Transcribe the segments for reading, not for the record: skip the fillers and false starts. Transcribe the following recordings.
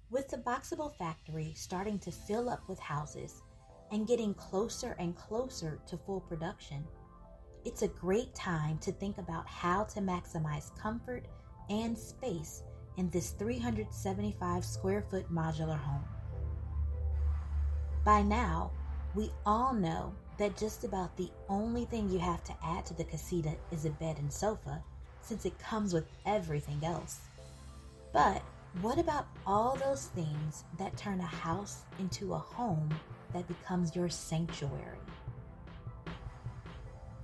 With the Boxable factory starting to fill up with houses and getting closer and closer to full production, it's a great time to think about how to maximize comfort and space in this 375 square foot modular home. By now, we all know that just about the only thing you have to add to the casita is a bed and sofa, since it comes with everything else. But what about all those things that turn a house into a home that becomes your sanctuary?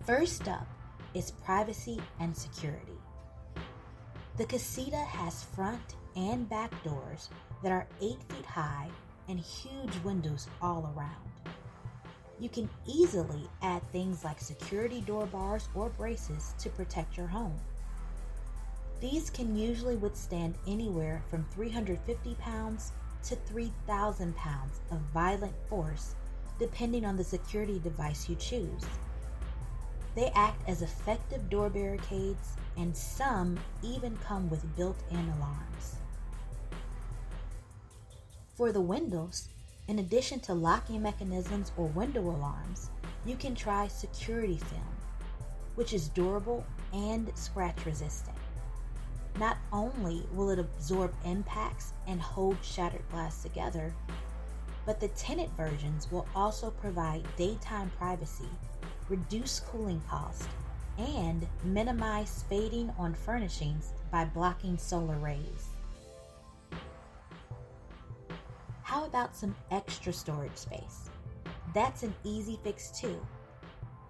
First up is privacy and security. The casita has front and back doors that are 8 feet high and huge windows all around. You can easily add things like security door bars or braces to protect your home. These can usually withstand anywhere from 350 pounds to 3,000 pounds of violent force, depending on the security device you choose. They act as effective door barricades, and some even come with built-in alarms. For the windows, in addition to locking mechanisms or window alarms, you can try security film, which is durable and scratch resistant. Not only will it absorb impacts and hold shattered glass together, but the tinted versions will also provide daytime privacy, reduce cooling costs, and minimize fading on furnishings by blocking solar rays. How about some extra storage space? That's an easy fix too.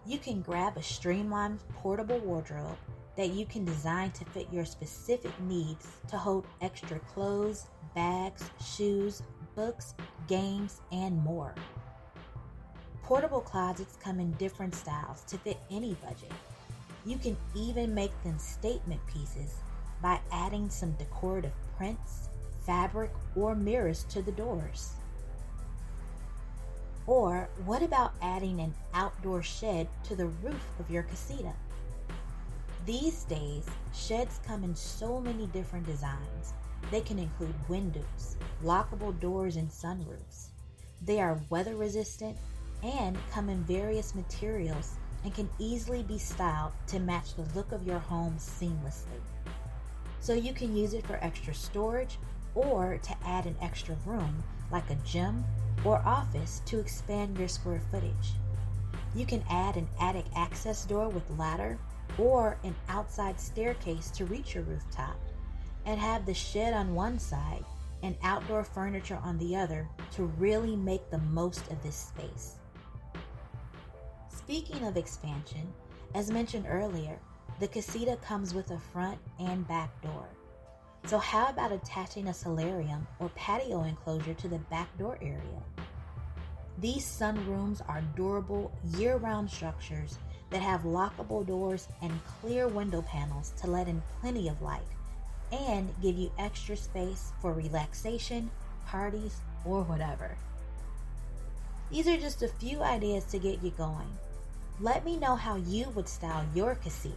You can grab a streamlined portable wardrobe that you can design to fit your specific needs to hold extra clothes, bags, shoes, books, games, and more. Portable closets come in different styles to fit any budget. You can even make them statement pieces by adding some decorative prints, fabric, or mirrors to the doors. Or what about adding an outdoor shed to the roof of your casita? These days, sheds come in so many different designs. They can include windows, lockable doors, and sunroofs. They are weather resistant and come in various materials and can easily be styled to match the look of your home seamlessly. So you can use it for extra storage or to add an extra room like a gym or office to expand your square footage. You can add an attic access door with ladder or an outside staircase to reach your rooftop, and have the shed on one side and outdoor furniture on the other to really make the most of this space. Speaking of expansion, as mentioned earlier, the casita comes with a front and back door. So how about attaching a solarium or patio enclosure to the back door area? These sunrooms are durable, year-round structures that have lockable doors and clear window panels to let in plenty of light and give you extra space for relaxation, parties, or whatever. These are just a few ideas to get you going. Let me know how you would style your casita.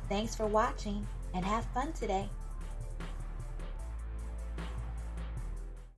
Thanks for watching and have fun today.